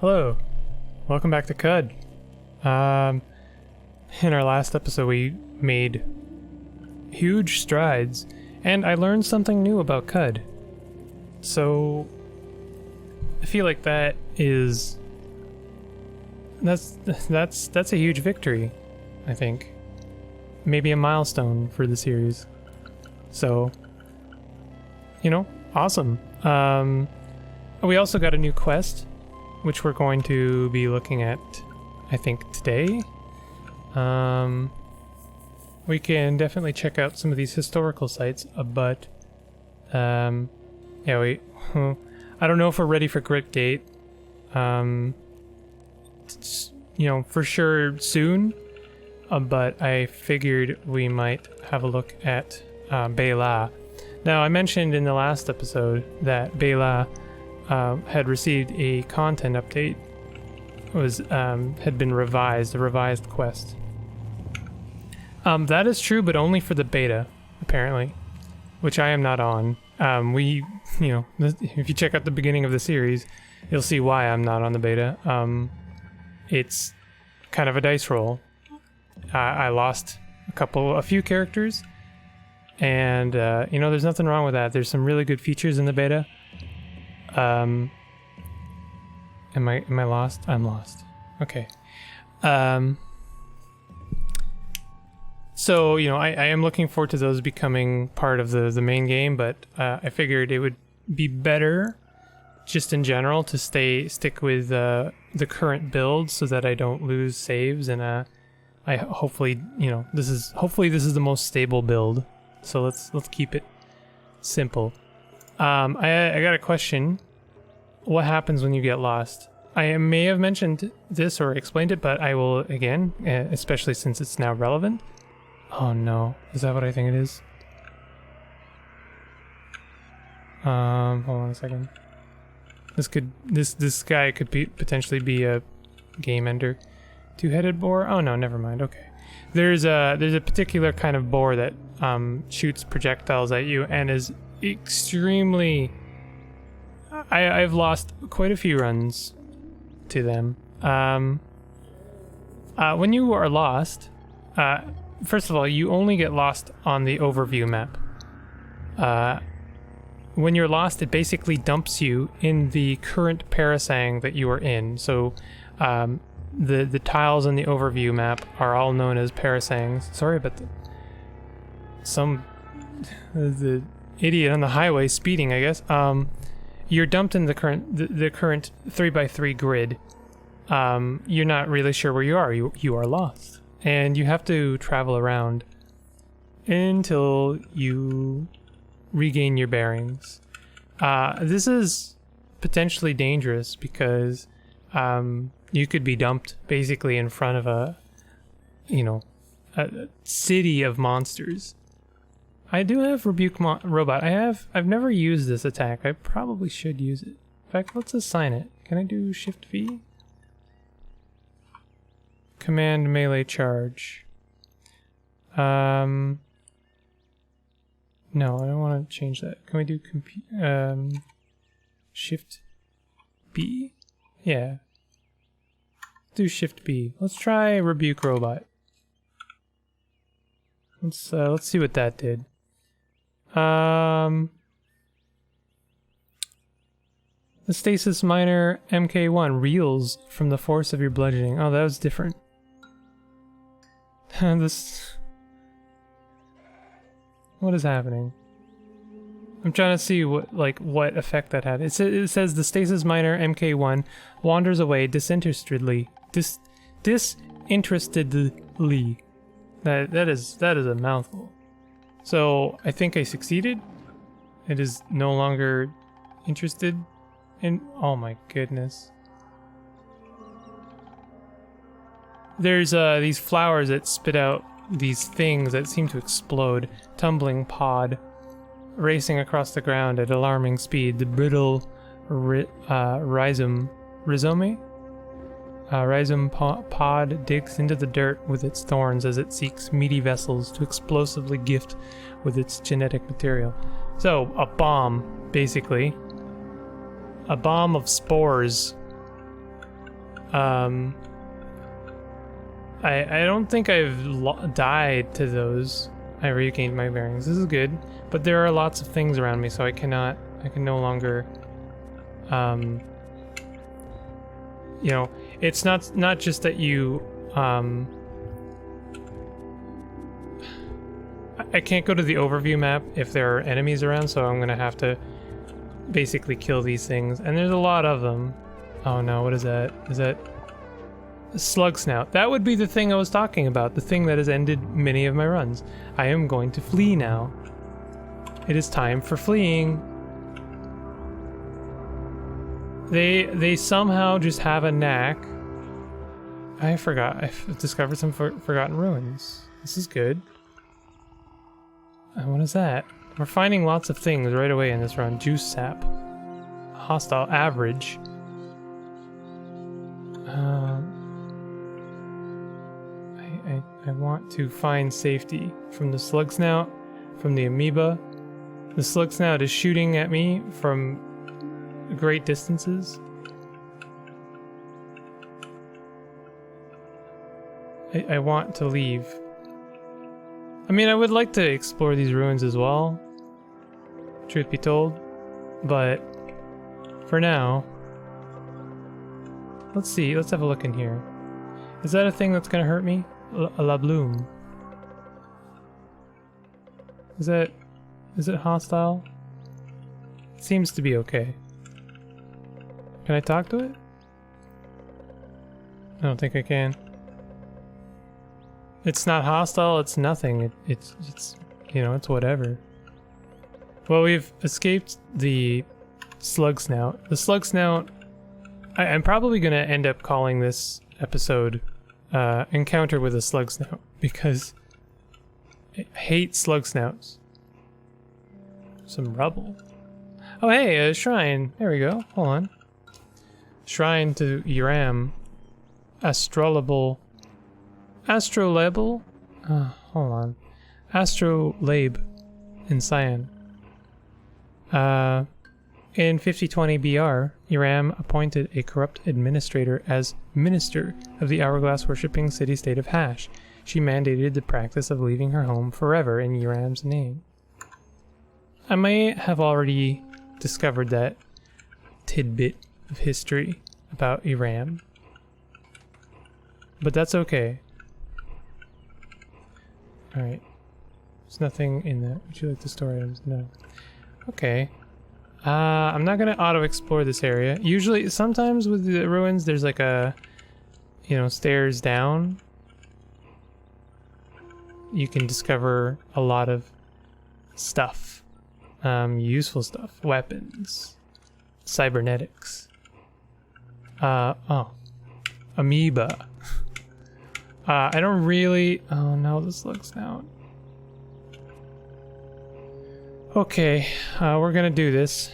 Hello, welcome back to CUD. In our last episode we made huge strides, and I learned something new about CUD. So I feel like that's a huge victory, I think. Maybe a milestone for the series. So, awesome. We also got a new quest, which we're going to be looking at, I think, today. We can definitely check out some of these historical sites, but I don't know if we're ready for Grit Gate. For sure soon, but I figured we might have a look at Bela. Now, I mentioned in the last episode that Bela had received a content update. Had been revised, a revised quest. That is true, but only for the beta, apparently, which I am not on. If you check out the beginning of the series, you'll see why I'm not on the beta. It's kind of a dice roll. I lost a few characters, and there's nothing wrong with that. There's some really good features in the beta. Am I lost? I'm lost. Okay. So, I am looking forward to those becoming part of the main game, but I figured it would be better, just in general, to stick with the current build so that I don't lose saves, and hopefully this is the most stable build. So let's keep it simple. I got a question. What happens when you get lost? I may have mentioned this or explained it, but I will again, especially since it's now relevant. Oh no, is that what I think it is? Hold on a second. This guy could potentially be a game ender. Two-headed boar? Oh no, never mind. Okay. There's a particular kind of boar that shoots projectiles at you and is extremely... I've lost quite a few runs to them. When you are lost, first of all, you only get lost on the overview map. When you're lost, it basically dumps you in the current parasang that you are in. So the tiles on the overview map are all known as parasangs. Sorry about the idiot on the highway speeding, I guess. You're dumped in the current 3x3 grid. You're not really sure where you are. You are lost, and you have to travel around until you regain your bearings. This is potentially dangerous because you could be dumped basically in front of a city of monsters. I do have Rebuke Robot. I've never used this attack. I probably should use it. In fact, let's assign it. Can I do Shift V? Command melee charge. No, I don't want to change that. Can we do Shift B? Yeah. Do Shift B. Let's try Rebuke Robot. Let's see what that did. The Stasis Minor MK1 reels from the force of your bludgeoning. Oh, that was different. What is happening? I'm trying to see what effect that had. It says the Stasis Minor MK1 wanders away disinterestedly. Disinterestedly. That is a mouthful. So I think I succeeded. It is no longer interested in... Oh my goodness. There's these flowers that spit out these things that seem to explode. Tumbling pod, racing across the ground at alarming speed. The brittle rhizome pod digs into the dirt with its thorns as it seeks meaty vessels to explosively gift with its genetic material. So, a bomb, basically. A bomb of spores I don't think I've died to those. I regained my bearings. This is good, but there are lots of things around me, so I can no longer, you know, it's not just that you, I can't go to the overview map if there are enemies around, so I'm gonna have to basically kill these things, and there's a lot of them. Oh no, what is that? Is that a Slugsnout? That would be the thing I was talking about, the thing that has ended many of my runs. I am going to flee now. It is time for fleeing. They somehow just have a knack. I've discovered some forgotten ruins. This is good. What is that? We're finding lots of things right away in this run. Juice sap. Hostile average. I want to find safety from the Slugsnout, from the amoeba. The Slugsnout is shooting at me from great distances. I want to leave. I mean, I would like to explore these ruins as well, truth be told, but for now, let's see, let's have a look in here. Is that a thing that's gonna hurt me? La Bloom. Is it hostile? It seems to be okay. Can I talk to it? I don't think I can. It's not hostile, it's nothing. It's you know, it's whatever. Well, we've escaped the Slugsnout. The Slugsnout, I'm probably gonna end up calling this episode Encounter with a Slugsnout, because I hate Slugsnouts. Some rubble. Oh hey, a shrine. There we go. Hold on. Shrine to Iram. Astrolabel. Hold on. Astrolabe in Cyan. In 5020 BR, Iram appointed a corrupt administrator as minister of the hourglass-worshipping city-state of Hash. She mandated the practice of leaving her home forever in Iram's name. I may have already discovered that tidbit of history about Iram, but that's okay. Alright. There's nothing in that. Would you like the store items? No. Okay. I'm not gonna auto-explore this area. Usually, sometimes with the ruins, there's like a, you know, stairs down. You can discover a lot of stuff. Useful stuff. Weapons. Cybernetics. Oh. Amoeba. I don't really... Oh no, this looks out. Okay, we're gonna do this.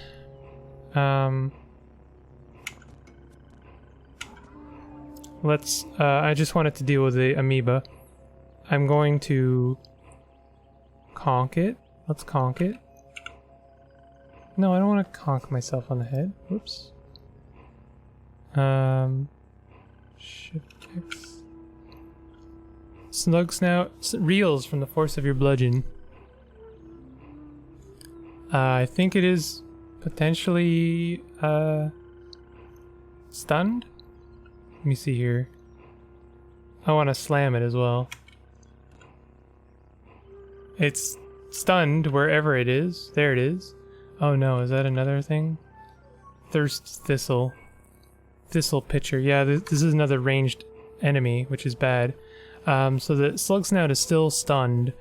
Let's... I just wanted to deal with the amoeba. I'm going to... conk it. Let's conk it. No, I don't want to conk myself on the head. Whoops. Shift X. Slugsnout reels from the force of your bludgeon. I think it is potentially stunned. Let me see here. I want to slam it as well. It's stunned wherever it is. There it is. Oh no, is that another thing? Thirst Thistle. Thistle Pitcher. Yeah, this is another ranged enemy, which is bad. So the Slugsnout is still stunned.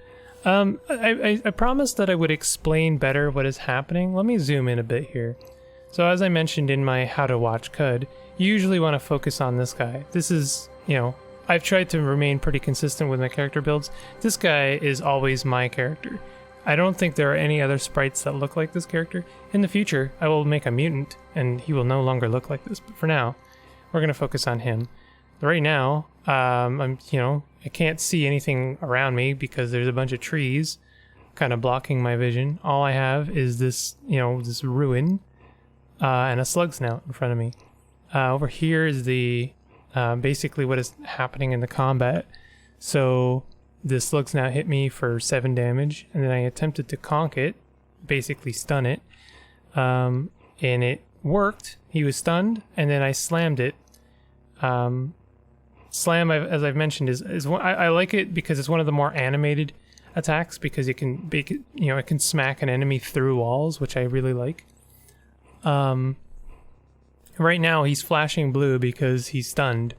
I promised that I would explain better what is happening. Let me zoom in a bit here. So as I mentioned in my How to Watch CUD, you usually want to focus on this guy. This is, you know, I've tried to remain pretty consistent with my character builds. This guy is always my character. I don't think there are any other sprites that look like this character. In the future, I will make a mutant, and he will no longer look like this. But for now, we're going to focus on him. Right now, I'm, you know, I can't see anything around me because there's a bunch of trees kind of blocking my vision. All I have is this, you know, this ruin and a Slugsnout in front of me. Over here is the basically what is happening in the combat. So the Slugsnout hit me for 7 damage, and then I attempted to conk it, basically stun it, and it worked. He was stunned, and then I slammed it. Slam, as I've mentioned, is one, I like it because it's one of the more animated attacks, because it can it can smack an enemy through walls, which I really like. Right now he's flashing blue because he's stunned,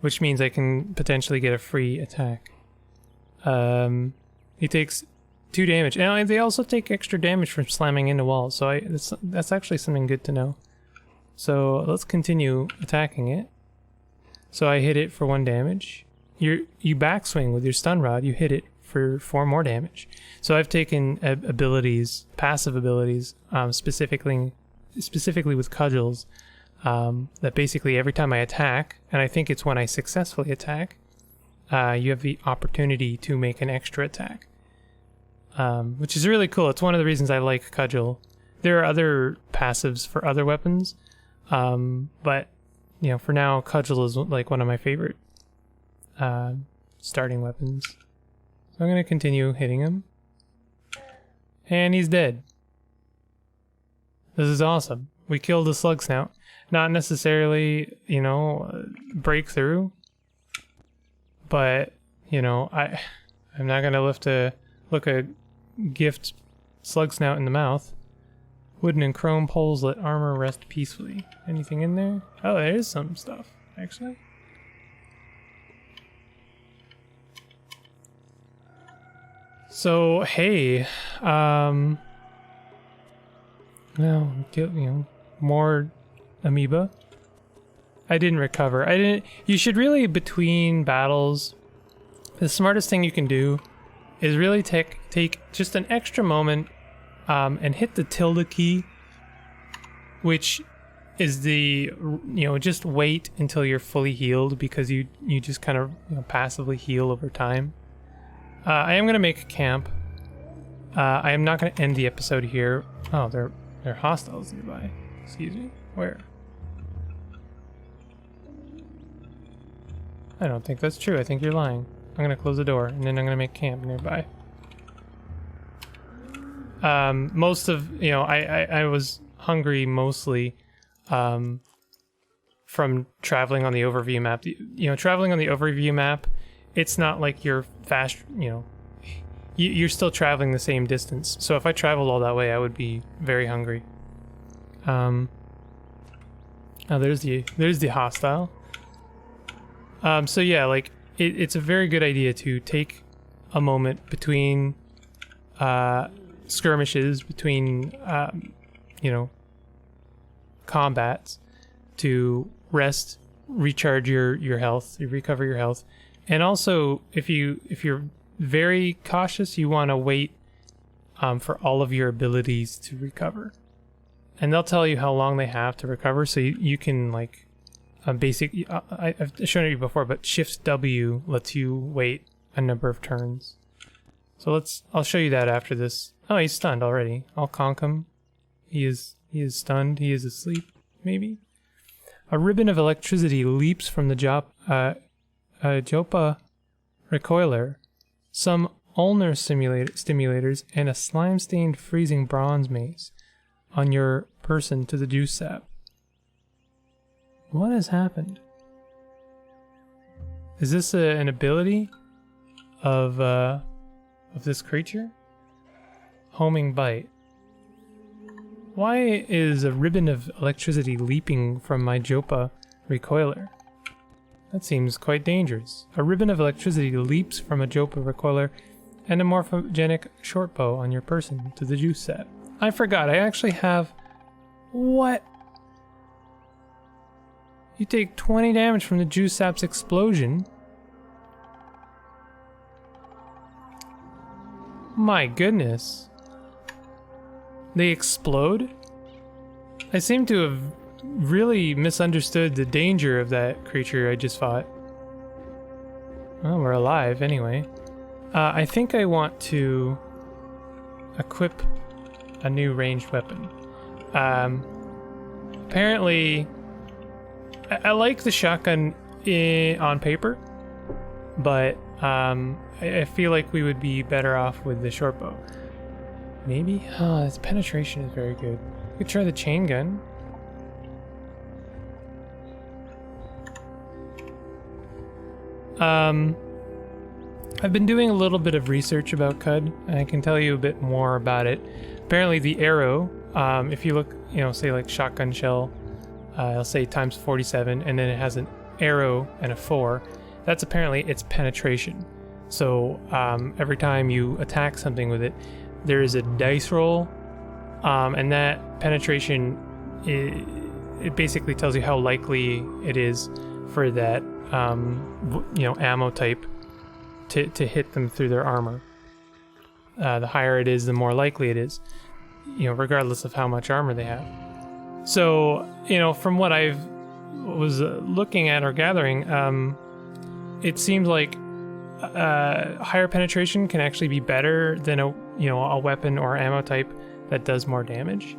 which means I can potentially get a free attack. He takes 2 damage, and they also take extra damage from slamming into walls, so that's actually something good to know. So let's continue attacking it. So I hit it for 1 damage. You backswing with your stun rod, you hit it for 4 more damage. So I've taken abilities, passive abilities, specifically with cudgels, that basically every time I attack, and I think it's when I successfully attack, you have the opportunity to make an extra attack, which is really cool. It's one of the reasons I like cudgel. There are other passives for other weapons, but for now, cudgel is like one of my favorite starting weapons. So I'm going to continue hitting him. And he's dead. This is awesome. We killed a Slugsnout. Not necessarily, breakthrough. But, I'm not going to look a gift Slugsnout in the mouth. Wooden and chrome poles let armor rest peacefully. Anything in there? Oh, there is some stuff, actually. So, hey, more amoeba. I didn't recover. You should really, between battles, the smartest thing you can do is really take just an extra moment and hit the tilde key, which is just wait until you're fully healed, because you just kind of passively heal over time. I am going to make a camp. I am not going to end the episode here. Oh, they're hostiles nearby. Excuse me. Where? I don't think that's true. I think you're lying. I'm going to close the door, and then I'm going to make camp nearby. Most of, I was hungry mostly from traveling on the overview map. Traveling on the overview map, it's not like you're fast, you're still traveling the same distance. So if I traveled all that way, I would be very hungry. Oh, there's the hostile. So yeah, like it's a very good idea to take a moment between skirmishes, between combats, to rest, recharge your health, recover your health. And also, if you're very cautious, you want to wait for all of your abilities to recover. And they'll tell you how long they have to recover, so you can, like, I've shown it to you before, but Shift W lets you wait a number of turns. So I'll show you that after this. Oh, he's stunned already. I'll conk him. He is stunned. He is asleep, maybe. A ribbon of electricity leaps from the Jopa recoiler, some ulnar stimulators, and a slime-stained freezing bronze mace on your person to the juice sap. What has happened? Is this an ability of this creature? Homing bite. Why is a ribbon of electricity leaping from my Jopa recoiler? That seems quite dangerous. A ribbon of electricity leaps from a Jopa recoiler and a morphogenic shortbow on your person to the juice sap. I forgot, I actually have... What? You take 20 damage from the juice sap's explosion. My goodness. They explode? I seem to have really misunderstood the danger of that creature I just fought. Well, we're alive anyway. I think I want to equip a new ranged weapon. Apparently, I like the shotgun. on paper, but I feel like we would be better off with the short bow. Maybe? Its penetration is very good. We could try the chain gun. I've been doing a little bit of research about Cud, and I can tell you a bit more about it. Apparently the arrow, if you look, say like shotgun shell, I'll say times 47, and then it has an arrow and a 4. That's apparently its penetration. So every time you attack something with it, there is a dice roll, and that penetration, it basically tells you how likely it is for that, ammo type to hit them through their armor. The higher it is, the more likely it is, regardless of how much armor they have. So, from what I was looking at or gathering, it seems like higher penetration can actually be better than a weapon or ammo type that does more damage.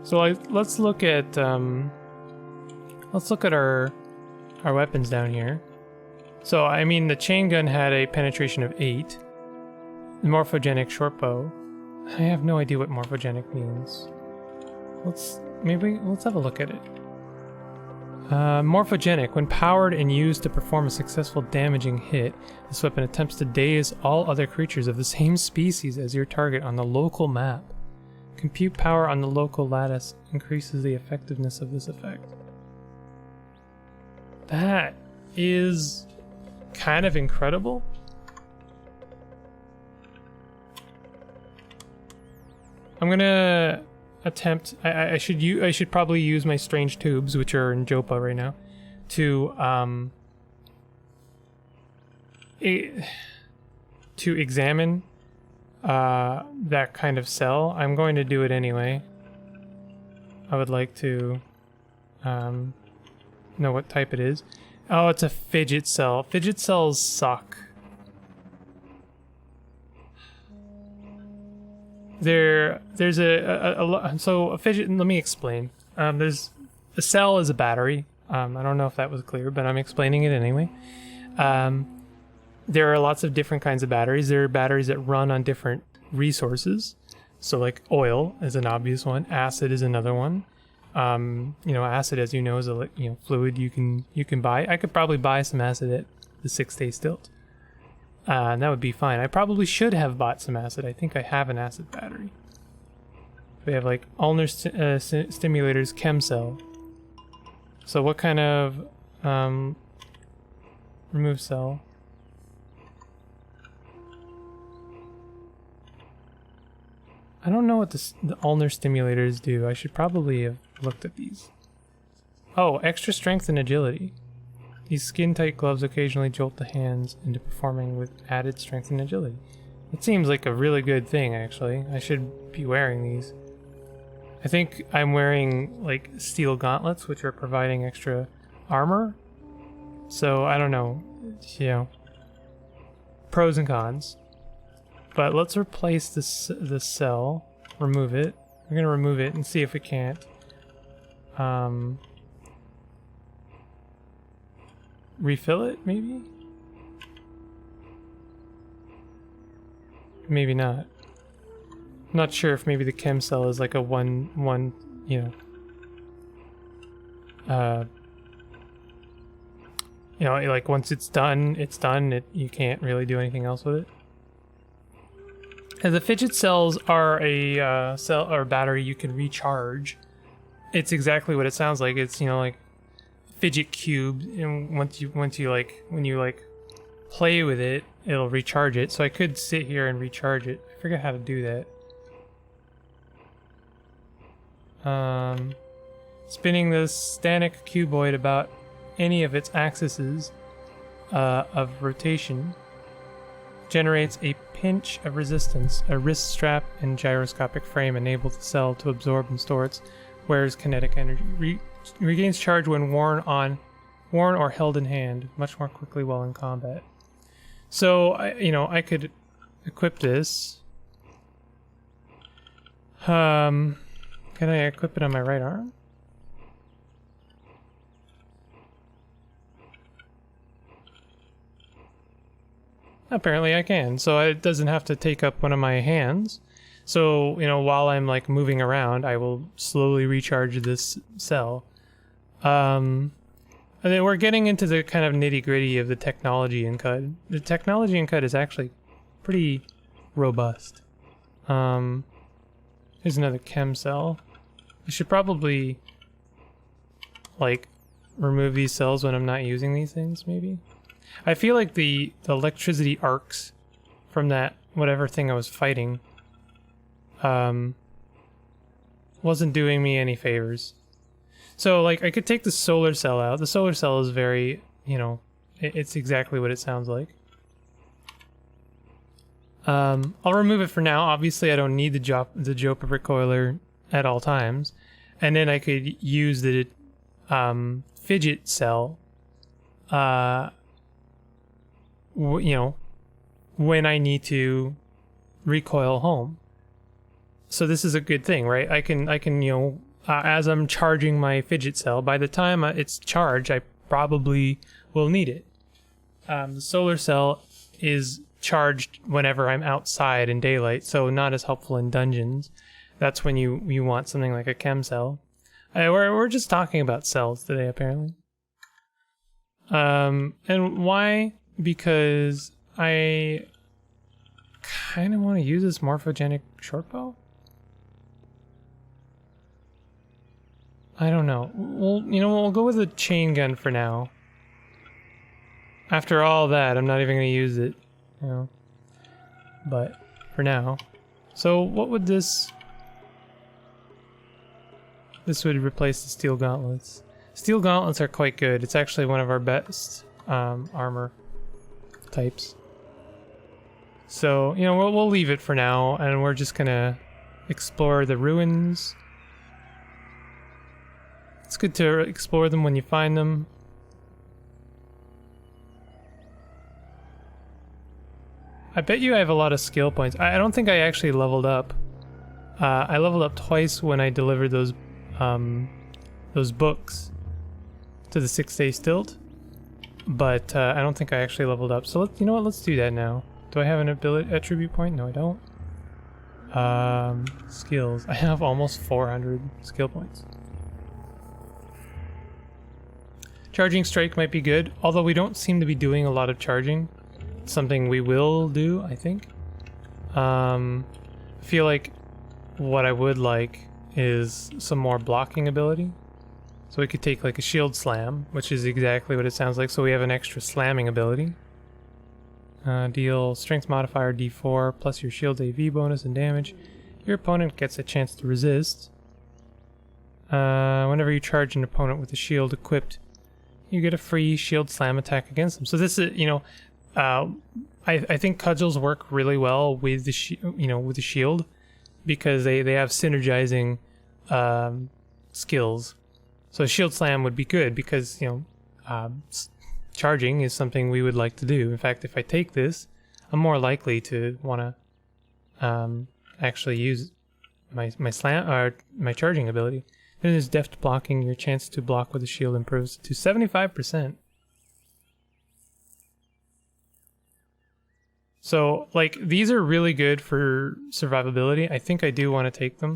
So let's look at our weapons down here. So I mean, the chain gun had a penetration of 8. The morphogenic short bow, I have no idea what morphogenic means. Let's have a look at it. Morphogenic. When powered and used to perform a successful damaging hit, this weapon attempts to daze all other creatures of the same species as your target on the local map. Compute power on the local lattice increases the effectiveness of this effect. That is kind of incredible. I'm gonna attempt. I should probably use my strange tubes, which are in Jopa right now, to examine that kind of cell. I'm going to do it anyway. I would like to know what type it is. Oh, it's a fidget cell. Fidget cells suck. There's a fidget. Let me explain. There's a cell is a battery. I don't know if that was clear, but I'm explaining it anyway. There are lots of different kinds of batteries. There are batteries that run on different resources. So like oil is an obvious one. Acid is another one. Acid, as you know, is a fluid you can buy. I could probably buy some acid at the 6-day stilt. And that would be fine. I probably should have bought some acid. I think I have an acid battery. We have like ulnar stimulators, chem cell. So what kind of remove cell? I don't know what the ulnar stimulators do. I should probably have looked at these. Oh, extra strength and agility. These skin-tight gloves occasionally jolt the hands into performing with added strength and agility. It seems like a really good thing, actually. I should be wearing these. I think I'm wearing, like, steel gauntlets, which are providing extra armor. So, I don't know. Pros and cons. But let's replace the cell. Remove it. We're going to remove it and see if we can't. Refill it, maybe? Maybe not. I'm not sure if maybe the chem cell is like a one, like once it's done, it's done. You can't really do anything else with it. And the fidget cells are a cell or battery you can recharge. It's exactly what it sounds like. It's like fidget cube, and when you play with it, it'll recharge it. So I could sit here and recharge it. I forget how to do that. Spinning the stanic cuboid about any of its axes of rotation generates a pinch of resistance. A wrist strap and gyroscopic frame enable the cell to absorb and store its wearer's kinetic energy. Regains charge when worn or held in hand, much more quickly while in combat. So I could equip this. Can I equip it on my right arm? Apparently I can, so it doesn't have to take up one of my hands. So, you know, while I'm like moving around, I will slowly recharge this cell. And then we're getting into the kind of nitty-gritty of the technology in CUD. The technology in CUD is actually pretty robust. Here's another chem cell. I should probably like remove these cells when I'm not using these things, maybe. I feel like the electricity arcs from that whatever thing I was fighting wasn't doing me any favors. So like I could take the solar cell out. The solar cell is very, you know, it's exactly what it sounds like. I'll remove it for now. Obviously I don't need the Jopa recoiler at all times. And then I could use the fidget cell you know, when I need to recoil home. So this is a good thing, right? I can you know, as I'm charging my fidget cell, by the time it's charged, I probably will need it. The solar cell is charged whenever I'm outside in daylight, so not as helpful in dungeons. That's when you want something like a chem cell. We're just talking about cells today, apparently. And why? Because I kind of want to use this morphogenic shortbow. I don't know. We'll go with a chain gun for now. After all that, I'm not even going to use it, you know. But for now. So what would this? This would replace the steel gauntlets. Steel gauntlets are quite good. It's actually one of our best armor types. So, you know, we'll leave it for now, and we're just gonna explore the ruins. It's good to explore them when you find them. I bet you I have a lot of skill points. I don't think I actually leveled up. I leveled up twice when I delivered those books to the 6-day stilt, but I don't think I actually leveled up. So you know what? Let's do that now. Do I have an ability attribute point? No, I don't. Skills. I have almost 400 skill points. Charging strike might be good, although we don't seem to be doing a lot of charging. It's something we will do, I think. I feel like what I would like is some more blocking ability. So we could take like a shield slam, which is exactly what it sounds like. So we have an extra slamming ability. Deal strength modifier D4 plus your shield AV bonus and damage. Your opponent gets a chance to resist. Whenever you charge an opponent with a shield equipped, you get a free shield slam attack against them. So this is, you know, I think cudgels work really well with the with the shield, because they have synergizing skills. So shield slam would be good because, you know, charging is something we would like to do. In fact, if I take this, I'm more likely to want to actually use my slam or my charging ability. Then there's deft blocking. Your chance to block with a shield improves to 75%. So, like, these are really good for survivability. I think I do want to take them.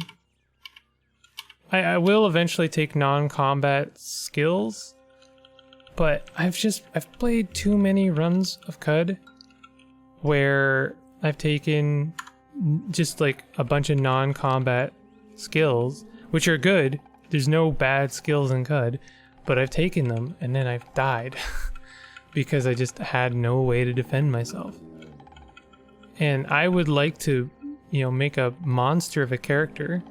I will eventually take non-combat skills, but I've played too many runs of CUD where I've taken just like a bunch of non-combat skills, which are good. There's no bad skills in CUD, but I've taken them and then I've died because I just had no way to defend myself. And I would like to, you know, make a monster of a character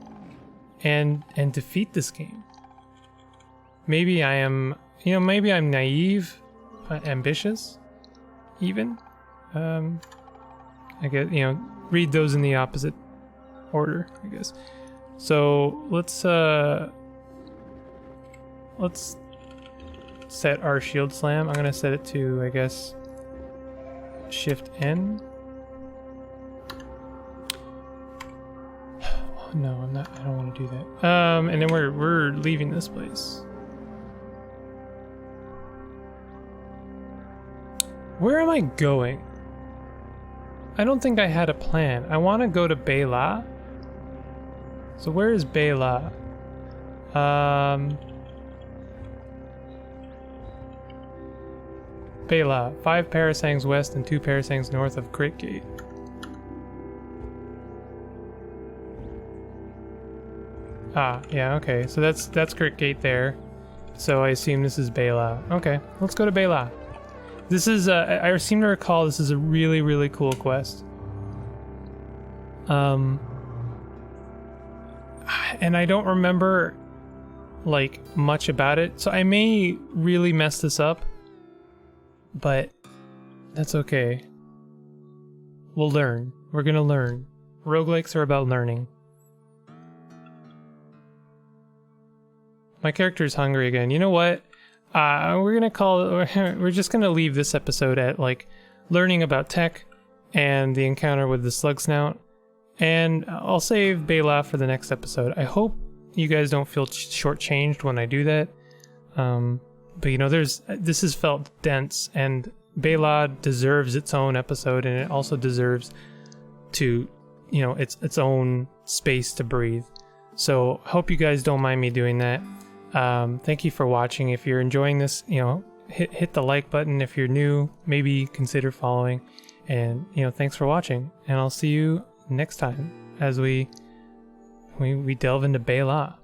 and defeat this game. Maybe I am, you know, maybe I'm naive, ambitious, even. I guess, you know, read those in the opposite order, I guess. So let's set our shield slam. I'm gonna set it to, I guess, Shift N. No, I'm not. I don't want to do that. And then we're leaving this place. Where am I going? I don't think I had a plan. I want to go to Bela. So where is Bela? Bela, 5 parasangs west and 2 parasangs north of Great Gate. Ah, yeah, okay. So that's Great Gate there. So I assume this is Bela. Okay, let's go to Bela. This is, I seem to recall this is a really, really cool quest. And I don't remember, like, much about it, so I may really mess this up, but that's okay. We'll learn. We're gonna learn. Roguelikes are about learning. My character's hungry again. You know what? We're just gonna leave this episode at, like, learning about tech and the encounter with the Slugsnout, and I'll save Bela for the next episode. I hope you guys don't feel shortchanged when I do that. But you know, this has felt dense, and Bela deserves its own episode, and it also deserves to, you know, its own space to breathe. So hope you guys don't mind me doing that. Thank you for watching. If you're enjoying this, you know, hit the like button. If you're new, maybe consider following. And, you know, thanks for watching. And I'll see you next time as we delve into Bela.